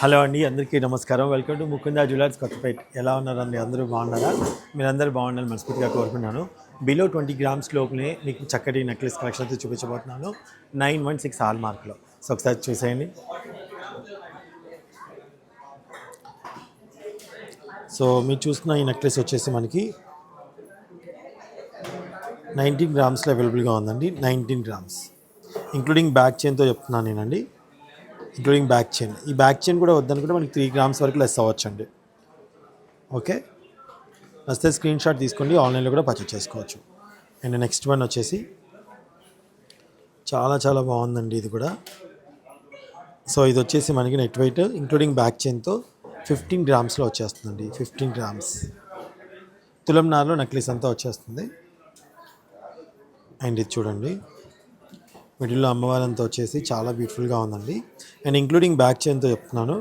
Hello అండి, అందరికీ నమస్కారం. Welcome to Mukunda jewellers Kothapeta. ఎలా ఉన్నారండి? అందరూ బాగున్నారా? మీరందరూ బాగుండాలని మనస్ఫూర్తిగా కోరుకున్నాను. బిలో 20 గ్రామ్స్ లోపునే మీకు చక్కటి నెక్లెస్ కలెక్షన్ అయితే చూపించబోతున్నాను. 916 హాల్ మార్క్లో. సో ఒకసారి చూసేయండి. సో మీరు చూస్తున్న ఈ నెక్లెస్ వచ్చేసి మనకి 19 గ్రామ్స్లో అవైలబుల్గా ఉందండి. 19 గ్రామ్స్ ఇంక్లూడింగ్ బ్యాక్ చైన్తో చెప్తున్నాను నేనండి. Including back chain. ఈ బ్యాక్ చైన్ కూడా వద్దనుకుంటే మనకి 3 గ్రామ్స్ వరకు లెస్ అవ్వచ్చండి. ఓకే, వస్తే స్క్రీన్ షాట్ తీసుకోండి, ఆన్లైన్లో కూడా పర్చేస్ చేసుకోవచ్చు. అండ్ నెక్స్ట్ వన్ వచ్చేసి చాలా చాలా బాగుందండి ఇది కూడా. సో ఇది వచ్చేసి మనకి నెట్ వెయిట్ ఇంక్లూడింగ్ బ్యాక్ చైన్తో 15 గ్రామ్స్లో వచ్చేస్తుందండి. 15 గ్రామ్స్ తులంనార్లో నెక్లెస్ అంతా వచ్చేస్తుంది. అండ్ ఇది చూడండి, మిడిల్లో అమ్మవారంతా వచ్చేసి చాలా బ్యూటిఫుల్గా ఉందండి. అండ్ ఇంక్లూడింగ్ బ్యాక్ చైన్తో చెప్తున్నాను.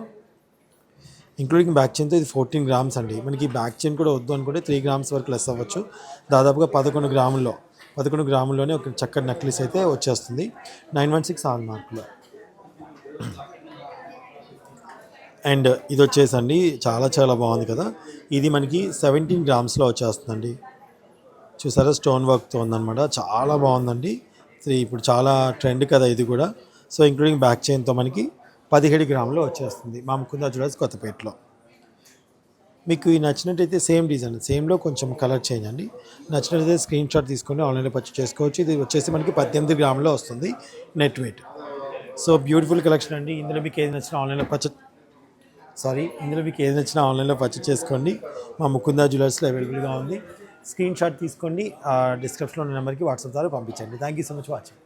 ఇంక్లూడింగ్ బ్యాక్ చైన్తో ఇది 14 గ్రామ్స్ అండి. మనకి బ్యాక్ చైన్ కూడా వద్దు అనుకుంటే 3 గ్రామ్స్ వరకు లెస్ అవ్వచ్చు. దాదాపుగా 11 గ్రాముల్లోనే ఒక చక్కటి నెక్లెస్ అయితే వచ్చేస్తుంది 916 హాల్ మార్క్లో. అండ్ ఇది వచ్చేసండి చాలా చాలా బాగుంది కదా. ఇది మనకి 17 గ్రామ్స్లో వచ్చేస్తుందండి. చూసారా, స్టోన్ వర్క్తో ఉందన్నమాట. చాలా బాగుందండి. ఇప్పుడు చాలా ట్రెండ్ కదా ఇది కూడా. సో ఇంక్లూడింగ్ బ్యాక్ చైన్తో మనకి 17 గ్రాములో వచ్చేస్తుంది మా ముకుందా జ్యువెలర్స్ కొత్తపేటలో. మీకు ఈ నచ్చినట్టయితే సేమ్ డిజైన్, సేమ్లో కొంచెం కలర్ చేంజ్ అండి. నచ్చినట్టయితే స్క్రీన్ షాట్ తీసుకొని ఆన్లైన్లో పర్చేస్ చేసుకోవచ్చు. ఇది వచ్చేసి మనకి 18 గ్రాములో వస్తుంది net weight. So beautiful collection అండి. ఇందులో మీకు ఏది నచ్చినా ఆన్లైన్లో పర్చేస్ చేసుకోండి. మా ముకుందా జ్యువెలర్స్లో అవైలబుల్గా ఉంది. స్క్రీన్ షాట్ తీసుకోండి, డిస్క్రిప్షన్లో ఉన్న నెంబర్కి వాట్సాప్ ద్వారా పంపించండి. Thank you so much watching.